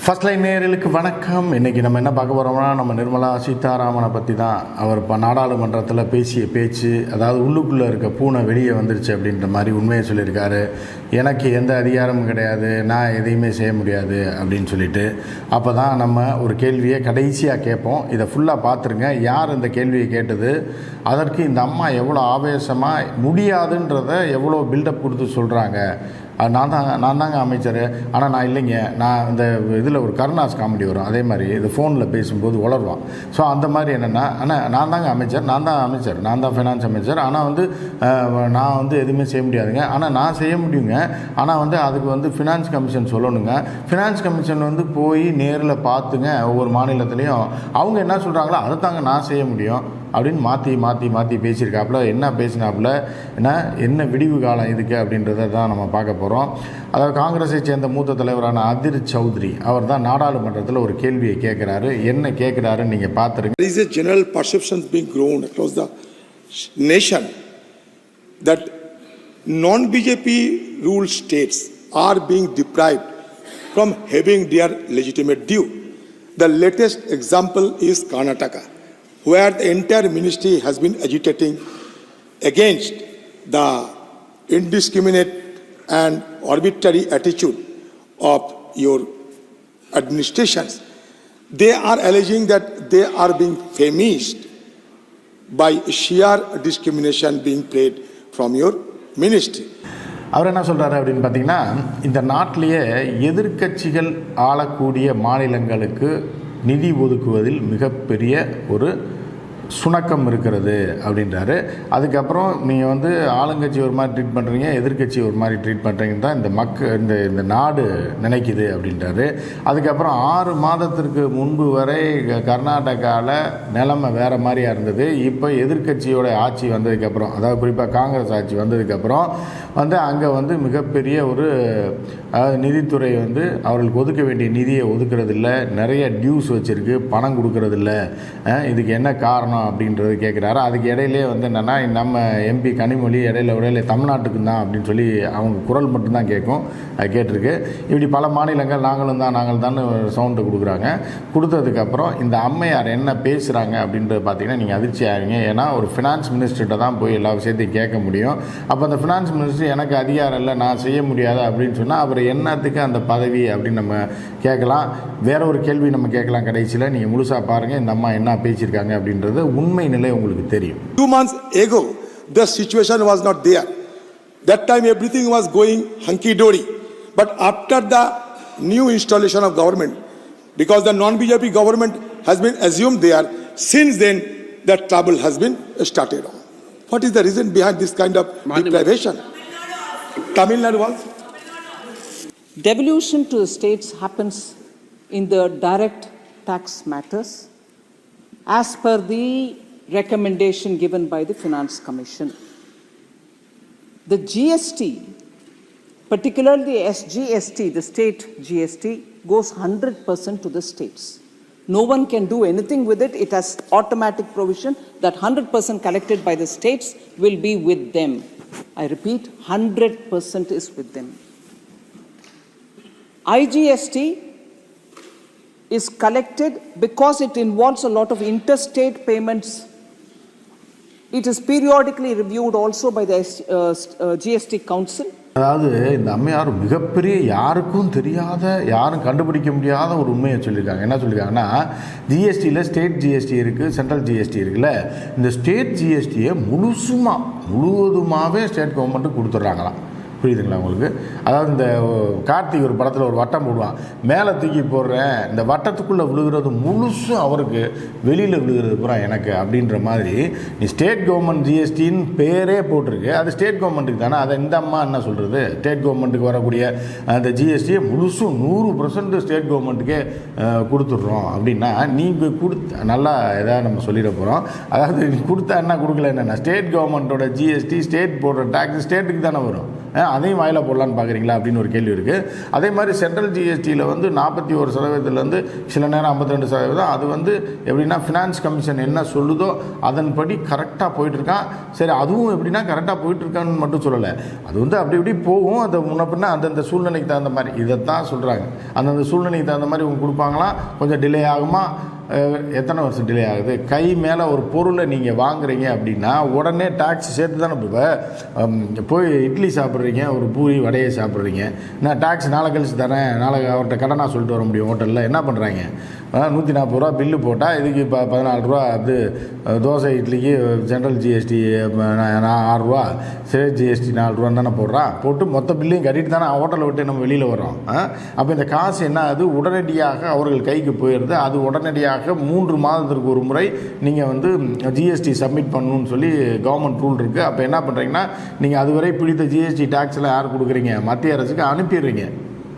First line நேயர்களுக்கு வணக்கம். இன்றைக்கி நம்ம என்ன பார்க்க போகிறோம்னா, நம்ம நிர்மலா சீதாராமனை பற்றி தான். அவர் இப்போ நாடாளுமன்றத்தில் பேசிய பேச்சு, அதாவது உள்ளுக்குள்ளே இருக்க பூனை வெளியே வந்துருச்சு அப்படின்ற மாதிரி உண்மையை சொல்லியிருக்காரு. எனக்கு எந்த அதிகாரமும் கிடையாது, நான் எதையுமே செய்ய முடியாது அப்படின்னு சொல்லிட்டு. அப்போ தான் நம்ம ஒரு கேள்வியை கடைசியாக கேட்போம். இதை ஃபுல்லாக பார்த்துருங்க. யார் இந்த கேள்வியை கேட்டது, அதற்கு இந்த அம்மா எவ்வளோ ஆவேசமாக முடியாதுன்றதை எவ்வளோ பில்டப் கொடுத்து சொல்கிறாங்க. நான் தாங்க அமைச்சர், ஆனால் நான் இல்லைங்க, நான் இந்த இதில் ஒரு கருணாஸ் காமெடி வரும், அதே மாதிரி இது ஃபோனில் பேசும்போது உளருவான். ஸோ அந்த மாதிரி என்னென்னா, ஆனால் நான் தாங்க அமைச்சர், நான் தான் ஃபைனான்ஸ் அமைச்சர், ஆனால் நான் எதுவுமே செய்ய முடியாதுங்க, ஆனால் நான் செய்ய முடியுங்க, ஆனால் அதுக்கு ஃபினான்ஸ் கமிஷன் சொல்லணுங்க. ஃபினான்ஸ் கமிஷன் போய் நேரில் பார்த்துங்க ஒவ்வொரு மாநிலத்துலேயும் அவங்க என்ன சொல்கிறாங்களோ அதை தாங்க நான் செய்ய முடியும் அப்படின்னு மாற்றி பேசியிருக்காப்புல. என்ன பேசினாப்புல, என்ன விடிவு காலம் இதுக்கு அப்படின்றத தான் நம்ம பார்க்க போகிறோம். அதாவது காங்கிரஸை சேர்ந்த மூத்த தலைவரான அதிர் சௌத்ரி அவர் தான் நாடாளுமன்றத்தில் ஒரு கேள்வியை கேட்குறாரு. என்ன கேட்குறாருன்னு நீங்கள் பார்த்துருங்க. There is a general perception being grown across the nation that non-BJP ruled states are being deprived from having their legitimate due. The latest example is Karnataka, where the entire ministry has been agitating against the indiscriminate and arbitrary attitude of your administrations. They are alleging that they are being famished by sheer discrimination being played from your ministry. அவர் என்ன சொல்கிறாரு அப்படின்னு பார்த்தீங்கன்னா, இந்த நாட்டிலேயே எதிர்க்கட்சிகள் ஆளக்கூடிய மாநிலங்களுக்கு நிதி ஒதுக்குவதில் மிகப்பெரிய ஒரு சுணக்கம் இருக்கிறது அப்படின்றாரு. அதுக்கப்புறம் நீங்கள் ஆளுங்கட்சி ஒரு மாதிரி ட்ரீட் பண்ணுறீங்க, எதிர்க்கட்சி ஒரு மாதிரி ட்ரீட் பண்ணுறீங்கன்னு தான் இந்த நாடு நினைக்குது அப்படின்றாரு. அதுக்கப்புறம் 6 மாதத்திற்கு முன்பு வரை கர்நாடகாவில் நிலைமை வேறு மாதிரியாக இருந்தது. இப்போ எதிர்க்கட்சியோட ஆட்சி வந்ததுக்கப்புறம், அதாவது குறிப்பாக காங்கிரஸ் ஆட்சி வந்ததுக்கப்புறம் அங்கே மிகப்பெரிய ஒரு நிதித்துறை அவர்களுக்கு ஒதுக்க வேண்டிய நிதியை ஒதுக்கிறதில்ல, நிறைய டியூஸ் வச்சுருக்கு, பணம் கொடுக்கறதில்ல. இதுக்கு என்ன காரணம் அப்படின்றது கேட்குறாரு. அதுக்கு இடையிலே என்னென்னா, நம்ம எம்பி கனிமொழி இடையில தமிழ்நாட்டுக்கு தான் அப்படின்னு சொல்லி அவங்க குரல் மட்டும்தான் கேட்கும், அது கேட்டிருக்கு. இப்படி பல மாநிலங்கள் நாங்கள் தான் சவுண்டு கொடுக்குறாங்க. கொடுத்ததுக்கப்புறம் இந்த அம்மையார் என்ன பேசுகிறாங்க அப்படின்றது பார்த்தீங்கன்னா நீங்கள் அதிர்ச்சி ஆகிங்க. ஏன்னா ஒரு ஃபினான்ஸ் மினிஸ்டர்கிட்ட தான் போய் எல்லா விஷயத்தையும் கேட்க முடியும். அப்போ அந்த ஃபினான்ஸ் மினிஸ்டர் எனக்கு அதிகாரம் இல்லை, நான் செய்ய முடியாது அப்படின்னு சொன்னால் அவர் என்னத்துக்கு அந்த பதவி அப்படின்னு நம்ம கேட்கலாம். வேற ஒரு கேள்வி நம்ம கேட்கலாம் கடைசியில். நீங்கள் முழுசாக பாருங்கள் இந்த அம்மா என்ன பேசியிருக்காங்க அப்படின்றது உண்மை நிலை உங்களுக்கு தெரியும். 2 months ago the situation was not there. That time everything was going hunky dory. But after the new installation of government, because the non-BJP government has been assumed there, since then the trouble has been started on. What is the reason behind this kind of deprivation? Tamil Nadu was devolution to the states happens in the direct tax matters as per the recommendation given by the Finance Commission. The GST, particularly the SGST, the state GST, goes 100% to the states. No one can do anything with it. It has automatic provision that 100% collected by the states will be with them. I repeat, 100% is with them. IGST is collected because it involves a lot of interstate payments. It is periodically reviewed also by the GST Council. அதாவது இந்த அம்மையார் மிகப்பெரிய யாருக்கும் தெரியாத, யாரும் கண்டுபிடிக்க முடியாத ஒரு உண்மையை சொல்லியிருக்காங்க. என்ன சொல்லியிருக்காங்கன்னா, ஜிஎஸ்டியில் ஸ்டேட் ஜிஎஸ்டி இருக்குது, சென்ட்ரல் ஜிஎஸ்டி இருக்குல்ல, இந்த ஸ்டேட் ஜிஎஸ்டியை முழுவதுமாகவே ஸ்டேட் கவர்மெண்ட்டுக்கு கொடுத்துட்றாங்களாம். புரியுதுங்களா உங்களுக்கு? அதாவது இந்த கார்த்திக் ஒரு படத்தில் ஒரு வட்டம் போடுவான், மேலே தூக்கி போடுறேன், இந்த வட்டத்துக்குள்ளே விழுகிறது முழுசும் அவருக்கு, வெளியில் விழுகிறது பூரா எனக்கு அப்படின்ற மாதிரி. நீ ஸ்டேட் கவர்மெண்ட் ஜிஎஸ்டின்னு பேரே போட்டிருக்கு, அது ஸ்டேட் கவர்மெண்ட்டுக்கு தானே. அதை இந்த அம்மா என்ன சொல்கிறது, ஸ்டேட் கவர்மெண்ட்டுக்கு வரக்கூடிய அந்த ஜிஎஸ்டியை முழுசும் 100% ஸ்டேட் கவர்மெண்ட்டுக்கே கொடுத்துட்றோம் அப்படின்னா, நீங்கள் நல்லா எதாவது நம்ம சொல்லிட போகிறோம். அதாவது நீ கொடுத்தா என்ன, கொடுக்கல என்னென்ன, ஸ்டேட் கவர்மெண்ட்டோட ஜிஎஸ்டி, ஸ்டேட் போடுற டேக்ஸ் ஸ்டேட்டுக்கு தானே வரும். அதையும் வாயில போடலான்னு பார்க்குறீங்களா அப்படின்னு ஒரு கேள்வி இருக்குது. அதே மாதிரி சென்ட்ரல் ஜிஎஸ்டியில் வந்து 41% சில நேரம் 52%. அது வந்து எப்படின்னா ஃபினான்ஸ் கமிஷன் என்ன சொல்லுதோ அதன்படி கரெக்டாக போயிட்டுருக்கான். சரி, அதுவும் எப்படின்னா கரெக்டாக போயிட்டுருக்கான்னு மட்டும் சொல்லலை, அது வந்து அப்படி இப்படி போகும். அதை முன்னப்பின்னா அந்தந்த சூழ்நிலைக்கு தகுந்த மாதிரி இதைத்தான் சொல்கிறாங்க. அந்தந்த சூழ்நிலைக்கு தகுந்த மாதிரி உங்க கொடுப்பாங்களாம். கொஞ்சம் டிலே ஆகுமா, எத்தனை வருஷம் டிலே ஆகுது. கை மேலே ஒரு பொருளை நீங்கள் வாங்குறீங்க அப்படின்னா உடனே டேக்ஸ் சேர்த்து தானே. போய் இட்லி சாப்பிட்றீங்க, ஒரு பூரி வடையை சாப்பிட்றீங்க, நான் டேக்ஸ் நாளை கழிச்சு தரேன், நாளை அவர்கிட்ட கடனாக சொல்லிட்டு வர முடியும். ஹோட்டலில் என்ன பண்ணுறாங்க, 140 ரூபா பில்லு போட்டால் இதுக்கு இப்போ 14 ரூபா. அது தோசை இட்லிக்கு ஜென்ரல் ஜிஎஸ்டி 6 ரூபா, ஸ்டேட் ஜிஎஸ்டி 4 ரூபான்னு தானே போடுறான். போட்டு மொத்த பில்லையும் கட்டிட்டு தானே ஹோட்டலை விட்டு நம்ம வெளியில் வரோம். அப்போ இந்த காசு என்ன ஆகுது, உடனடியாக அவர்கள் கைக்கு போயிடுது. அது உடனடியாக 3 மாதத்திற்கு ஒரு முறை நீங்கள் வந்து ஜிஎஸ்டி சப்மிட் பண்ணணும்னு சொல்லி கவர்மெண்ட் ரூல் இருக்குது. அப்போ என்ன பண்ணுறீங்கன்னா, நீங்கள் அதுவரை பிடித்த ஜிஎஸ்டி டேக்ஸ்லாம் யார் கொடுக்குறீங்க, மத்திய அரசுக்கு அனுப்பிடுறீங்க.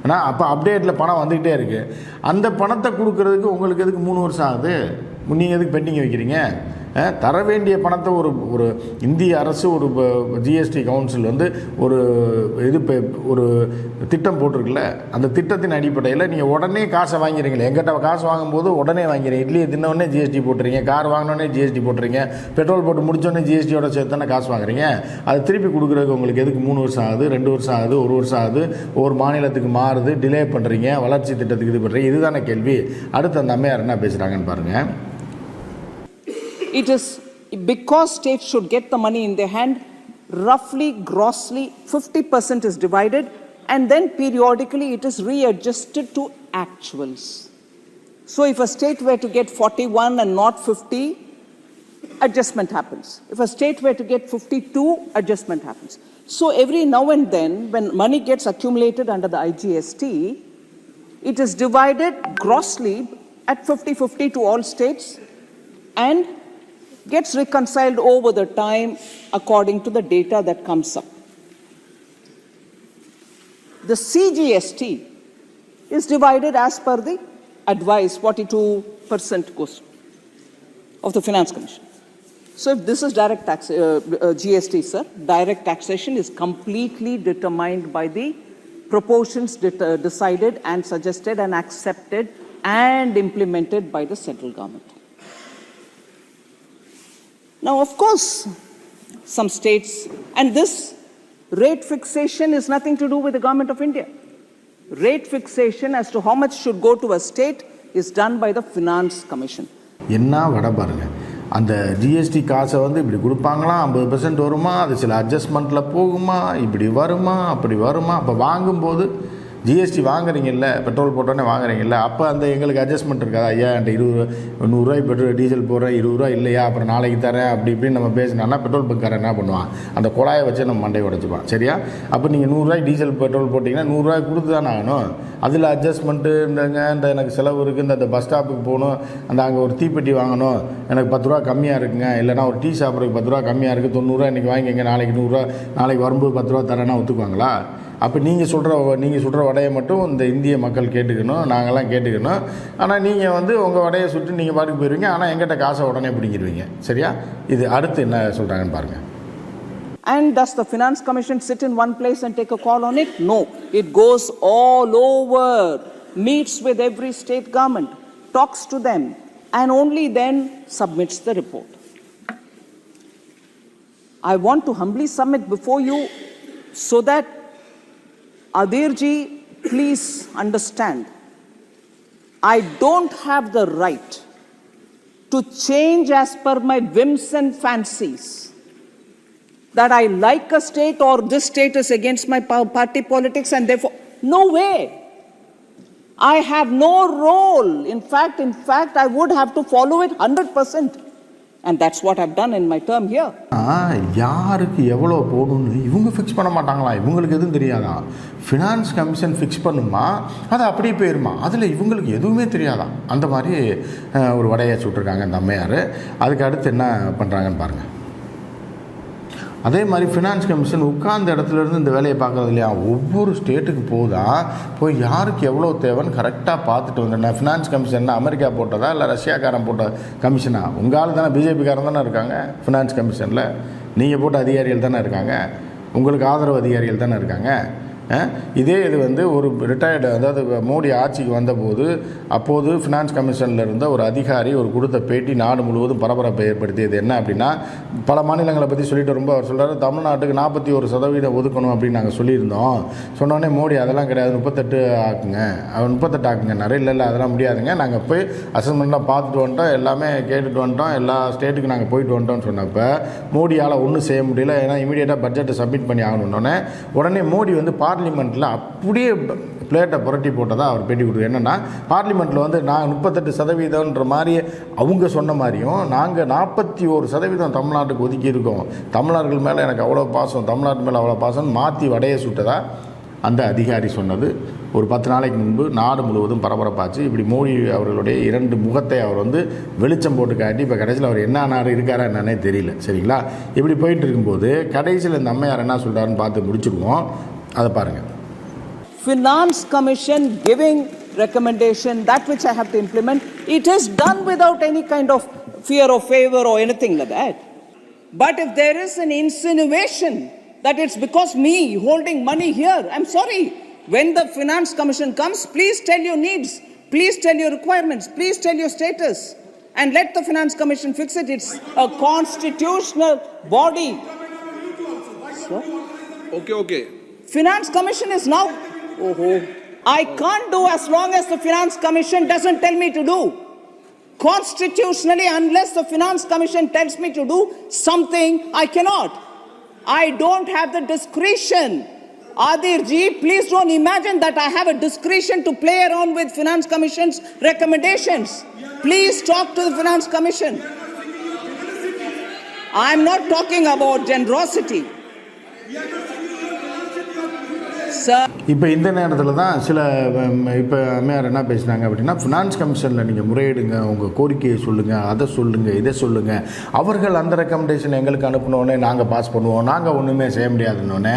ஆனால் அப்போ அப்டேட்டில் பணம் வந்துக்கிட்டே இருக்குது. அந்த பணத்தை கொடுக்கறதுக்கு உங்களுக்கு எதுக்கு 3 வருஷம் ஆகுது? நீங்கள் எதுக்கு பெண்டிங் வைக்கிறீங்க? தர வேண்டிய பணத்தை ஒரு இந்திய அரசு ஒரு ஜிஎஸ்டி கவுன்சில் வந்து ஒரு திட்டம் போட்டிருக்குல்ல, அந்த திட்டத்தின் அடிப்படையில் நீங்கள் உடனே காசை வாங்கிறீங்களே. எங்கிட்ட காசு வாங்கும்போது உடனே வாங்கிறீங்க. இட்லியை தின்னோடனே ஜிஎஸ்டி போட்டுறீங்க, கார் வாங்கினோடனே ஜிஎஸ்டி போட்டுறீங்க, பெட்ரோல் போட்டு முடிச்சோடனே ஜிஎஸ்டியோட சேர்த்து தானே காசு வாங்குறீங்க. அதை திருப்பி கொடுக்குறதுக்கு உங்களுக்கு எதுக்கு 3 வருஷம் ஆகுது, 2 வருஷம் ஆகுது, 1 வருஷம் ஆகுது, ஒரு மாநிலத்துக்கு மாறுது, டிலே பண்ணுறீங்க, வளர்ச்சி திட்டத்துக்கு இது பண்ணுறீங்க. இதுதானே கேள்வி. அடுத்து அந்த அம்மையார் என்ன பேசுகிறாங்கன்னு பாருங்கள். It is because states should get the money in their hand, roughly, grossly, 50% is divided, and then periodically it is readjusted to actuals. So if a state were to get 41 and not 50, adjustment happens. If a state were to get 52, adjustment happens. So every now and then, when money gets accumulated under the IGST, it is divided grossly at 50-50 to all states and gets reconciled over the time according to the data that comes up. The CGST is divided as per the advice, 42% goes of the Finance Commission. So if this is direct tax, GST, sir, direct taxation is completely determined by the proportions decided and suggested and accepted and implemented by the central government. Now, of course, some states, and this rate fixation is nothing to do with the government of India. Rate fixation as to how much should go to a state is done by the Finance Commission. என்ன வடை பாருங்க, அந்த GST காசை வந்து இப்படி கொடுப்பாங்களா, 50% வருமா, அது சில அட்ஜஸ்ட்மெண்ட்டில் போகுமா, இப்படி வருமா, அப்படி வருமா. அப்போ வாங்கும்போது ஜிஎஸ்டி வாங்குறீங்கல்ல, பெட்ரோல் போட்டோன்னே வாங்குறீங்கல்ல, அப்போ அந்த எங்களுக்கு அட்ஜஸ்ட்மெண்ட் இருக்காதா? ஐயா என்கிட்ட 100 பெட்ரோல் டீசல் போடுறேன், 20 ரூபா இல்லையா, அப்புறம் நாளைக்கு தரேன், அப்படி இப்படின்னு நம்ம பேசினோன்னா பெட்ரோல் பங்காரன் என்ன பண்ணுவான், அந்த குழாயை வச்சு நம்ம மண்டையை உடச்சிப்பான். சரியா? அப்போ நீங்கள் 100 ரூபாய் டீசல் பெட்ரோல் போட்டிங்கன்னா 100 ரூபாய் கொடுத்து தானே ஆகணும். அதில் அட்ஜஸ்ட்மெண்ட்டு இந்த எனக்கு செலவு இருக்குது, இந்த பஸ் ஸ்டாப்புக்கு போகணும், அங்கே ஒரு தீப்பெட்டி வாங்கணும், எனக்கு 10 ரூபா கம்மியாக இருக்குங்க, இல்லைனா ஒரு டீ சாப்பிட்றதுக்கு 10 ரூபா கம்மியாக இருக்குது, 90 ரூபா இன்றைக்கி வாங்கிங்க, நாளைக்கு 100 ரூபா, நாளைக்கு வரும்போது 10 ரூபா தரேன்னா ஒத்துக்குவாங்களா? அப்போ நீங்கள் சொல்கிற வடையை மட்டும் இந்த இந்திய மக்கள் கேட்டுக்கணும், நாங்கள்லாம் கேட்டுக்கணும். ஆனால் நீங்கள் வந்து உங்கள் வடையை சுட்டு நீங்கள் பாட்டுக்கு போயிடுவீங்க, ஆனால் எங்கிட்ட காசை உடனே பிடிங்கிடுவீங்க. சரியா? இது அடுத்து என்ன சொல்கிறாங்கன்னு பாருங்கள். And does the Finance Commission sit in one place and take a call on it? No. It goes all over, meets with every state government, talks to them, and only then submits the report. I want to humbly submit before you so that Adirji, please understand, I don't have the right to change as per my whims and fancies, that I like a state or this state is against my party politics and therefore, no way. I have no role. In fact, I would have to follow it 100%. And that's what I've done in my term here. யாருக்கு எவ்வளோ போடணும்னு இவங்க fix பண்ண மாட்டாங்களா? இவங்களுக்கு எதுவும் தெரியாதா? Finance commission fix பண்ணுமா, அது அப்படியே போயிருமா, அதில் இவங்களுக்கு எதுவுமே தெரியாதா? அந்த மாதிரி ஒரு வடையை சுட்டிருக்காங்க இந்த அம்மையார். அதுக்கு அடுத்து என்ன பண்ணுறாங்கன்னு பாருங்கள். அதே மாதிரி ஃபினான்ஸ் கமிஷன் உட்கார்ந்த இடத்துலேருந்து இந்த வேலையை பார்க்குறது இல்லையா, ஒவ்வொரு ஸ்டேட்டுக்கு போய் யாருக்கு எவ்வளோ தேவைன்னு கரெக்டாக பார்த்துட்டு வந்துடுறேன். ஃபினான்ஸ் கமிஷன் அமெரிக்கா போட்டதா இல்லை ரஷ்யாக்காரன் போட்ட கமிஷனா? உங்கள் ஆள் தானே, பிஜேபிக்காரன் தானே இருக்காங்க ஃபினான்ஸ் கமிஷனில், நீங்கள் போட்ட அதிகாரிகள் தானே இருக்காங்க. உங்களுக்கு ஆதரவு அதிகாரிகள் தானே இருக்காங்க. இதே இது வந்து ஒரு ரிட்டையர்டு, அதாவது மோடி ஆட்சிக்கு வந்தபோது அப்போது ஃபினான்ஸ் கமிஷனில் இருந்த ஒரு அதிகாரி ஒரு கொடுத்த பேட்டி நாடு முழுவதும் பரபரப்பை ஏற்படுத்தியது. என்ன அப்படின்னா, பல மாநிலங்களை பற்றி சொல்லிட்டு ரொம்ப அவர் சொல்கிறார், தமிழ்நாட்டுக்கு 41% ஒதுக்கணும் அப்படின்னு நாங்கள் சொல்லியிருந்தோம். சொன்னோடனே மோடி அதெல்லாம் கிடையாது, 38 ஆக்குங்க, 38 ஆக்குங்கன்னாரு. இல்லை அதெல்லாம் முடியாதுங்க, நாங்கள் போய் அசஸ்மெண்ட்லாம் பார்த்துட்டு வந்துட்டோம், எல்லாமே கேட்டுட்டு வந்துட்டோம், எல்லா ஸ்டேட்டுக்கு நாங்கள் போயிட்டு வந்துட்டோம்னு சொன்னப்போ மோடியால் ஒன்றும் செய்ய முடியல. ஏன்னா இமீடியட்டாக பட்ஜெட்டை சப்மிட் பண்ணி ஆகணுன்னொன்னே உடனே மோடி வந்து பார்லிமெண்ட்டில் அப்படியே பிளேட்டை புரட்டி போட்டதாக அவர் பேட்டி கொடுக்குறது. என்னென்னா, பார்லிமெண்ட்டில் வந்து நான் 38% மாதிரி அவங்க சொன்ன மாதிரியும் நாங்கள் 41% தமிழ்நாட்டுக்கு ஒதுக்கி இருக்கோம், தமிழர்கள் மேலே எனக்கு அவ்வளோ பாசம், தமிழ்நாட்டு மேலே அவ்வளோ பாசம் மாற்றி வடைய சுட்டதாக அந்த அதிகாரி சொன்னது ஒரு 10 நாளைக்கு முன்பு நாடு முழுவதும் பரபரப்பாச்சு. இப்படி மோடி அவர்களுடைய 2 முகத்தை அவர் வந்து வெளிச்சம் போட்டு காட்டி இப்போ கடைசியில் அவர் என்ன ஆனார் இருக்காரா என்னன்னே தெரியல. சரிங்களா? இப்படி போயிட்டு இருக்கும்போது கடைசியில் இந்த அம்மையார் என்ன சொல்கிறாருன்னு பார்த்து முடிச்சுடுவோம். அதை பாருங்கள். Finance Commission giving recommendation, that which I have to implement, it is done without any kind of fear or favor or anything like that. But if there is an insinuation that it's because me holding money here, I'm sorry. When the Finance Commission comes, please tell your needs, please tell your requirements, please tell your status, and let the Finance Commission fix it. It's a constitutional body. So, Okay. Finance Commission is now, I can't do as long as the Finance Commission doesn't tell me to do. Constitutionally, unless the Finance Commission tells me to do something, I cannot. I don't have the discretion. Adir ji, please don't imagine that I have a discretion to play around with Finance Commission's recommendations. Please talk to the Finance Commission. I'm not talking about generosity. இப்போ இந்த நேரத்தில் தான் இப்போ அம்மையார் என்ன பேசினாங்க அப்படின்னா, finance கமிஷனில் நீங்கள் முறையிடுங்க, உங்கள் கோரிக்கையை சொல்லுங்கள், அதை சொல்லுங்கள், இதை சொல்லுங்கள். அவர்கள் அந்த ரெக்கமெண்டேஷன் எங்களுக்கு அனுப்பினோடனே நாங்கள் பாஸ் பண்ணுவோம், நாங்கள் ஒன்றுமே செய்ய முடியாதுன்னொன்னே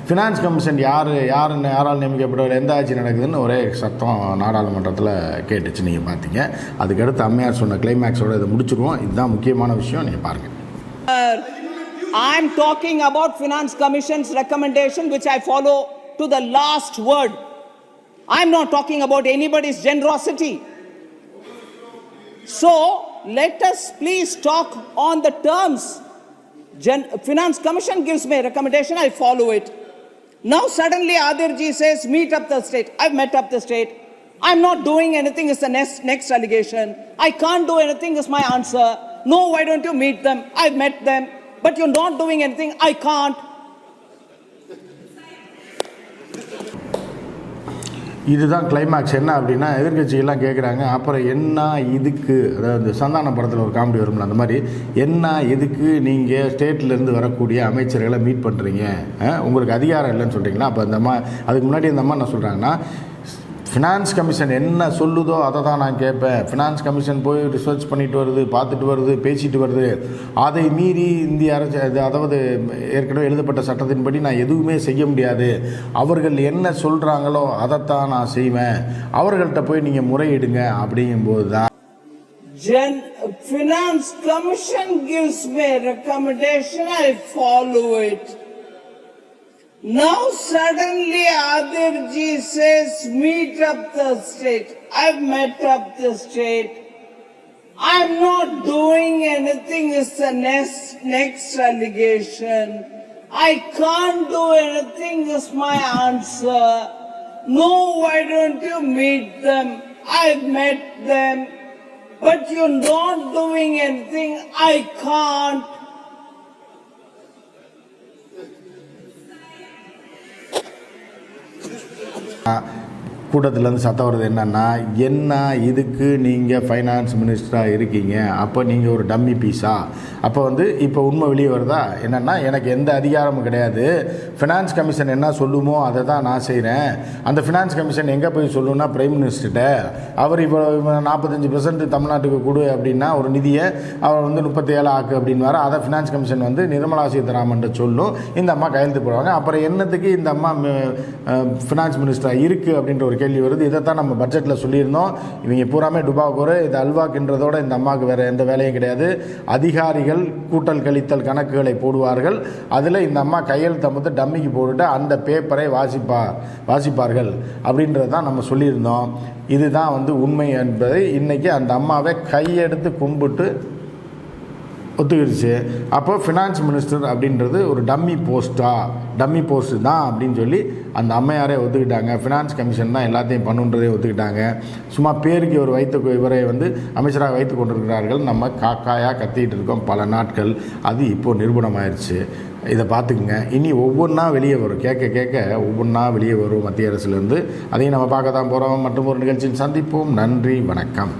ஃபினான்ஸ் கமிஷன் யாரால் நியமிக்கப்படவில்லை, எந்த ஆட்சி நடக்குதுன்னு ஒரே சத்தம் நாடாளுமன்றத்தில் கேட்டுச்சு. நீங்கள் பார்த்தீங்க. அதுக்கடுத்து அம்மையார் சொன்ன கிளைமேக்ஸோடு இதை முடிச்சுருவோம். இதுதான் முக்கியமான விஷயம். நீங்கள் பாருங்கள். I'm talking about Finance Commission's recommendation, which I follow to the last word. I'm not talking about anybody's generosity. So, let us please talk on the terms. Finance Commission gives me a recommendation, I follow it. Now suddenly Adirji says, meet up the state. I've met up the state. I'm not doing anything is the next allegation. I can't do anything is my answer. No, why don't you meet them? I've met them. But you're not doing anything. I can't. இதுதான் climax. என்ன அப்படின்னா, எதிர்கட்சிகள்லாம் கேட்குறாங்க, அப்புறம் என்ன இதுக்கு, அதாவது சந்தான படத்தில் ஒரு காமெடி வரும்ல, அந்த மாதிரி என்ன எதுக்கு நீங்கள் ஸ்டேட்லேருந்து வரக்கூடிய அமைச்சர்களை மீட் பண்ணுறீங்க, உங்களுக்கு அதிகாரம் இல்லைன்னு சொல்கிறீங்களா? அப்போ அந்த அம்மா அதுக்கு முன்னாடி அந்த அம்மா என்ன சொல்கிறாங்கன்னா, ஃபினான்ஸ் கமிஷன் என்ன சொல்லுதோ அதை தான் நான் கேட்பேன். ஃபினான்ஸ் கமிஷன் போய் ரிசர்ச் பண்ணிட்டு வருது, பார்த்துட்டு வருது, பேசிட்டு வருது. அதை மீறி இந்திய அரசு, அதாவது ஏற்கனவே எழுதப்பட்ட சட்டத்தின்படி நான் எதுவுமே செய்ய முடியாது. அவர்கள் என்ன சொல்கிறாங்களோ அதைத்தான் நான் செய்வேன். அவர்கள்ட்ட போய் நீங்கள் முறையிடுங்க. அப்படிங்கும்போது தான் Finance Commission gives me a recommendation, I follow it. Now suddenly Adirji says, meet up the state. I've met up the state. I'm not doing anything is the next allegation. I can't do anything is my answer. No, why don't you meet them? I've met them. But you're not doing anything. I can't. கூட்டத்திலேருந்து சத்தம் வருது. என்னென்னா, என்ன இதுக்கு நீங்கள் finance மினிஸ்டராக இருக்கீங்க, அப்போ நீங்கள் ஒரு டம்மி பீஸா? அப்போ இப்போ உண்மை வெளியே வருதா? என்னென்னா, எனக்கு எந்த அதிகாரமும் கிடையாது, ஃபினான்ஸ் கமிஷன் என்ன சொல்லுமோ அதை தான் நான் செய்கிறேன். அந்த ஃபினான்ஸ் கமிஷன் எங்கே போய் சொல்லணும்னா பிரைம் மினிஸ்டர்கிட்ட. அவர் இப்போ 45% தமிழ்நாட்டுக்கு கொடு அப்படின்னா ஒரு நிதியை அவர் 37 ஆக்கு அப்படின்வார். அதை ஃபினான்ஸ் கமிஷன் நிர்மலா சீதாராமன் சொல்லும், இந்த அம்மா கையெழுத்து போடுவாங்க. அப்புறம் என்னத்துக்கு இந்த அம்மா ஃபினான்ஸ் மினிஸ்டராக இருக்குது அப்படின்ற ஒரு கேள்வி வருது. இதைத்தான் நம்ம பட்ஜெட்டில் சொல்லியிருந்தோம். இவங்க பூராமே டுபாக்கூர், இது அல்வாக்குன்றதோட இந்த அம்மாவுக்கு வேறு எந்த வேலையும் கிடையாது. அதிகாரிகள் கூட்டல் கழித்தல் கணக்குகளை போடுவார்கள். அதில் இந்த அம்மா கையெழுத்தை மட்டும் டம்மிக்கு போட்டுட்டு அந்த பேப்பரை வாசிப்பார்கள் அப்படின்றது தான் நம்ம சொல்லியிருந்தோம். இதுதான் வந்து உண்மை என்பதை இன்றைக்கி அந்த அம்மாவை கையெடுத்து கும்பிட்டு ஒத்துக்கிடுச்சு. அப்போ ஃபினான்ஸ் மினிஸ்டர் அப்படின்றது ஒரு டம்மி போஸ்ட்டு தான் அப்படின்னு சொல்லி அந்த அம்மையாரே ஒத்துக்கிட்டாங்க. ஃபினான்ஸ் கமிஷன் தான் எல்லாத்தையும் பண்ணுன்றதே ஒத்துக்கிட்டாங்க. சும்மா பேருக்கு இவரை வந்து அமைச்சராக வைத்து கொண்டிருக்கிறார்கள். நம்ம காக்காயாக கத்திக்கிட்டு இருக்கோம் பல நாட்கள். அது இப்போது நிரூபணமாயிருச்சு. இதை பார்த்துக்குங்க. இனி ஒவ்வொன்றா வெளியே வரும், கேட்க ஒவ்வொன்றா வெளியே வரும் மத்திய அரசுலேருந்து. அதையும் நம்ம பார்க்க தான் போகிறோம். மற்றும் ஒரு நிகழ்ச்சியில் சந்திப்போம். நன்றி, வணக்கம்.